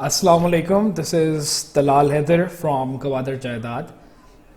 Assalamu alaikum. This is Talal Heather from Gwadar Jaidad.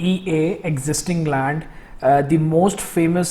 EA existing land, the most famous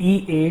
EA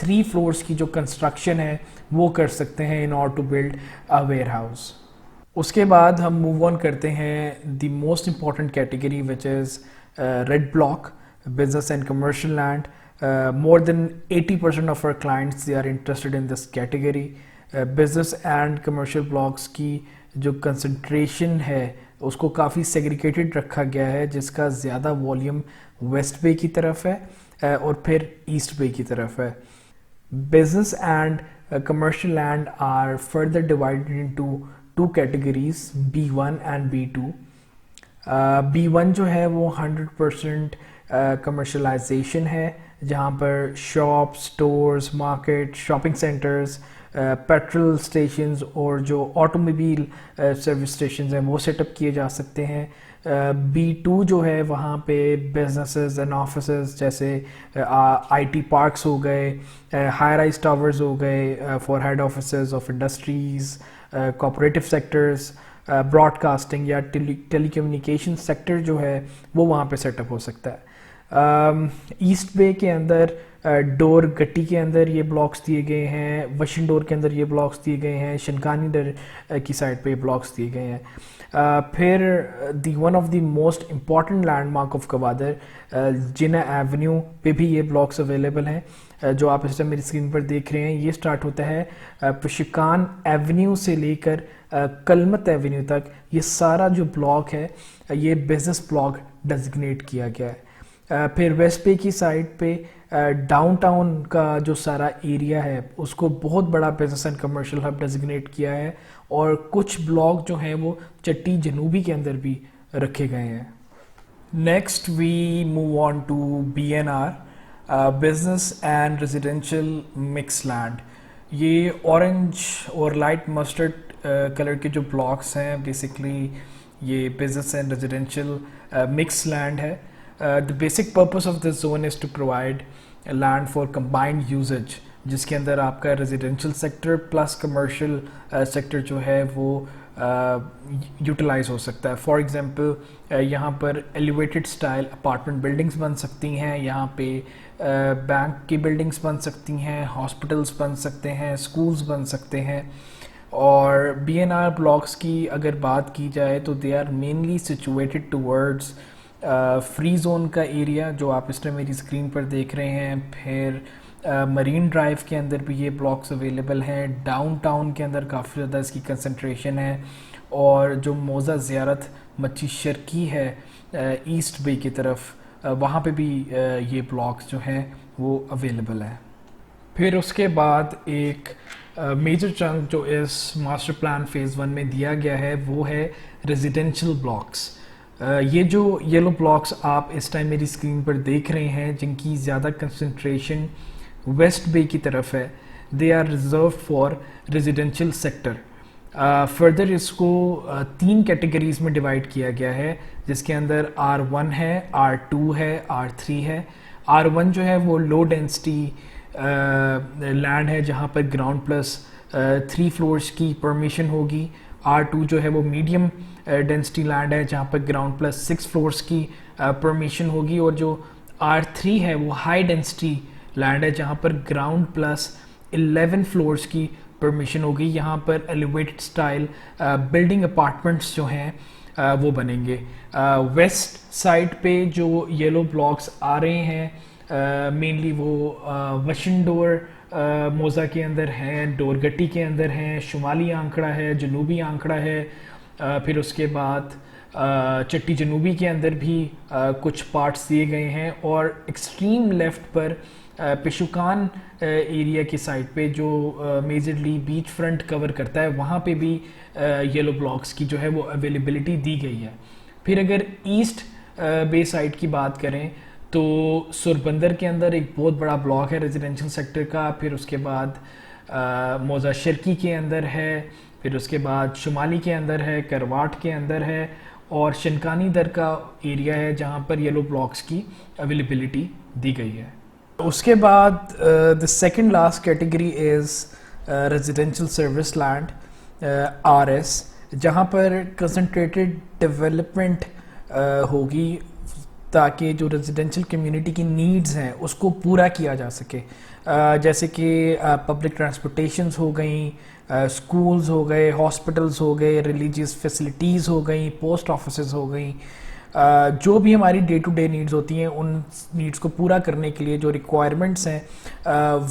3 floors کی جو construction ہے وہ کر سکتے ہیں in order to build a warehouse. اس کے بعد ہم موو آن کرتے ہیں the most important category which is red block business and commercial land. More than 80% of our clients they are interested in this category. Business and commercial blocks کی جو concentration ہے اس کو کافی سیگریگیٹڈ رکھا گیا ہے, جس کا زیادہ والیوم ویسٹ بے کی طرف ہے اور پھر ایسٹ بے کی طرف ہے. Business and commercial land are further divided into 2 categories, B1 and B2. B1 جو ہے وہ 100% کمرشلائزیشن ہے, جہاں پر shop, stores, market, shopping centres, petrol stations اور جو آٹو موبائل سروس اسٹیشنز ہیں وہ سیٹ اپ کیے جا سکتے ہیں. B2 جو ہے وہاں پہ بزنسز اینڈ آفیسز جیسے آئی ٹی پارکس ہو گئے, ہائی رائز ٹاورز ہو گئے for head offices of industries, cooperative sectors, broadcasting یا ٹیلی کمیونیکیشن سیکٹر جو ہے وہ وہاں پہ سیٹ اپ ہو سکتا ہے. ایسٹ بے کے اندر ڈور گٹی کے اندر یہ بلاکس دیے گئے ہیں, وشن ڈور کے اندر یہ بلاکس دیے گئے ہیں, شنکانی ڈر کی سائڈ پہ یہ بلاکس دیے گئے ہیں. پھر one of the most important landmark of Gwadar Jinnah avenue پہ بھی یہ بلاکس اویلیبل ہیں. جو آپ اس ٹائم میری اسکرین پر دیکھ رہے ہیں یہ اسٹارٹ ہوتا ہے پشکان ایونیو سے لے کر کلمت ایونیو تک. یہ سارا جو بلاک ہے یہ بزنس بلاک ڈیزگنیٹ کیا گیا ہے. پھر ویسٹ بے کی سائڈ پہ ڈاؤن ٹاؤن کا جو سارا ایریا ہے اس کو بہت بڑا business and commercial hub designate کیا ہے, اور کچھ بلاک جو ہیں وہ چٹی جنوبی کے اندر بھی رکھے گئے ہیں. Next we move on to BNR business and residential mix land. یہ اورنج اور لائٹ مسٹرڈ کلر کے جو بلاکس ہیں بیسکلی یہ business and residential mix land ہے. The basic purpose of this zone is to provide land for combined usage, جس کے اندر آپ کا residential sector plus commercial sector جو ہے وہ یوٹیلائز ہو سکتا ہے. فار ایگزامپل یہاں پر ایلیویٹڈ اسٹائل اپارٹمنٹ بلڈنگس بن سکتی ہیں, یہاں پہ بینک کی بلڈنگس بن سکتی ہیں, ہاسپٹلس بن سکتے ہیں, اسکولز بن سکتے ہیں. اور BNR بلاکس کی اگر بات کی جائے تو they are mainly situated towards free zone کا ایریا جو آپ اس ٹائم میری اسکرین پر دیکھ رہے ہیں. پھر مرین ڈرائیو کے اندر بھی یہ بلاکس اویلیبل ہیں. ڈاؤن ٹاؤن کے اندر کافی زیادہ اس کی کنسنٹریشن ہے, اور جو موزہ زیارت مچی شرکی ہے ایسٹ بے کی طرف وہاں پہ بھی یہ بلاکس جو ہیں وہ اویلیبل ہیں. پھر اس کے بعد ایک میجر چنک جو اس ماسٹر پلان فیز 1 میں دیا گیا ہے وہ ہے ریزیڈینشیل بلاکس. یہ جو یلو بلاکس آپ اس ٹائم میری اسکرین پر دیکھ رہے ہیں جن کی زیادہ کنسنٹریشن ویسٹ بے کی طرف ہے, they are reserve for residential sector. Further اس کو 3 کیٹیگریز میں ڈیوائڈ کیا گیا ہے, جس کے اندر R1 ہے, R2 ہے, R3 ہے. R1 جو ہے وہ لو ڈینسٹی لینڈ ہے جہاں پر گراؤنڈ پلس 3 فلورس کی پرمیشن ہوگی. R2 جو ہے وہ میڈیم ڈینسٹی لینڈ ہے جہاں پر گراؤنڈ پلس 6 فلورس کی پرمیشن ہوگی, اور جو R3 ہے وہ ہائی ڈینسٹی لینڈ ہے جہاں پر گراؤنڈ پلس 11 فلورس کی پرمیشن ہوگی. یہاں پر ایلیویٹڈ اسٹائل بلڈنگ اپارٹمنٹس جو ہیں وہ بنیں گے. ویسٹ سائڈ پہ جو یلو بلاکس آ رہے ہیں مینلی وہ وشن ڈور موزہ کے اندر ہیں, ڈور گٹی کے اندر ہیں, شمالی آنکڑا ہے, جنوبی آنکڑا ہے. پھر اس کے بعد چٹی جنوبی کے اندر بھی کچھ پارٹس دیے گئے ہیں, اور ایکسٹریم لیفٹ پر پشوکان ایریا کی سائڈ پہ جو میجرلی بیچ فرنٹ کور کرتا ہے وہاں پہ بھی یلو بلاکس کی جو ہے وہ اویلیبلٹی دی گئی ہے. پھر اگر ایسٹ بے سائڈ کی بات کریں تو سربندر کے اندر ایک بہت بڑا بلاک ہے ریزیڈینشیل سیکٹر کا. پھر اس کے بعد موزہ شرکی کے اندر ہے, پھر اس کے بعد شمالی کے اندر ہے, کرواٹ کے اندر ہے, اور شنکانی در کا ایریا ہے جہاں پر یلو بلاکس کی اویلیبلٹی دی گئی ہے. اس کے بعد the second last category is residential service land RS, جہاں پر concentrated development ہوگی تاکہ جو ریزیڈینشل کمیونٹی کی نیڈز ہیں اس کو پورا کیا جا سکے. جیسے کہ پبلک ٹرانسپورٹیشنز ہو گئیں, اسکولز ہو گئے, ہاسپٹلز ہو گئے, ریلیجیس فیسلٹیز ہو گئیں, پوسٹ آفیسز ہو گئیں, جو بھی ہماری ڈے ٹو ڈے نیڈز ہوتی ہیں ان نیڈز کو پورا کرنے کے لیے جو ریکوائرمنٹس ہیں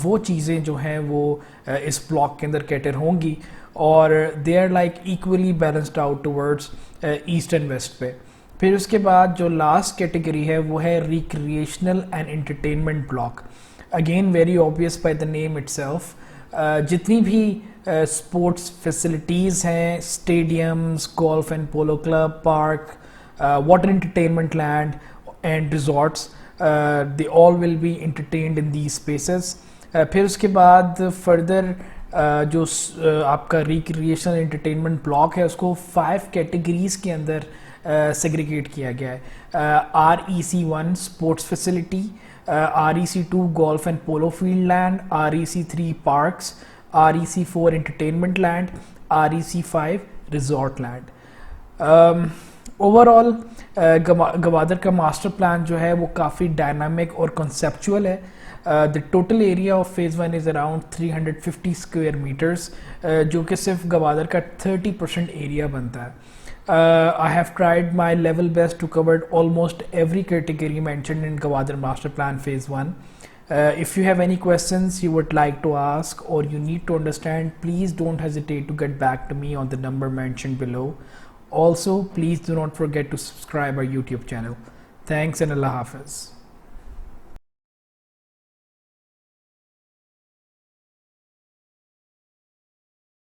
وہ چیزیں جو ہیں وہ اس بلاک کے اندر کیٹر ہوں گی, اور they are like equally balanced out towards east and west پہ. پھر اس کے بعد جو لاسٹ کیٹیگری ہے وہ ہے recreational and entertainment block. Again very obvious by the name itself, جتنی بھی اسپورٹس فیسلٹیز ہیں, stadiums, golf and polo club, park, water entertainment land and resorts, they all will be entertained in these spaces. پھر اس کے بعد further جو آپ کا recreational entertainment block ہے اس کو 5 کیٹیگریز کے اندر سیگریگیٹ کیا گیا ہے. REC1 sports facility, REC2 golf and polo field land, REC3 parks, REC4 entertainment land, REC5 resort land. Overall Gwadar کا ماسٹر پلان جو ہے وہ کافی ڈائنامک اور کنسیپچول ہے. The total area of phase 1 is around 350 square meters, جو کہ صرف گوادر کا 30% ایریا بنتا ہے. I have tried my level best to cover almost every category mentioned in Gwadar Master Plan Phase 1. If you have any questions you would like to ask or you need to understand, please don't hesitate to get back to me on the number mentioned below. Also, please do not forget to subscribe our YouTube channel. Thanks and Allah Hafiz.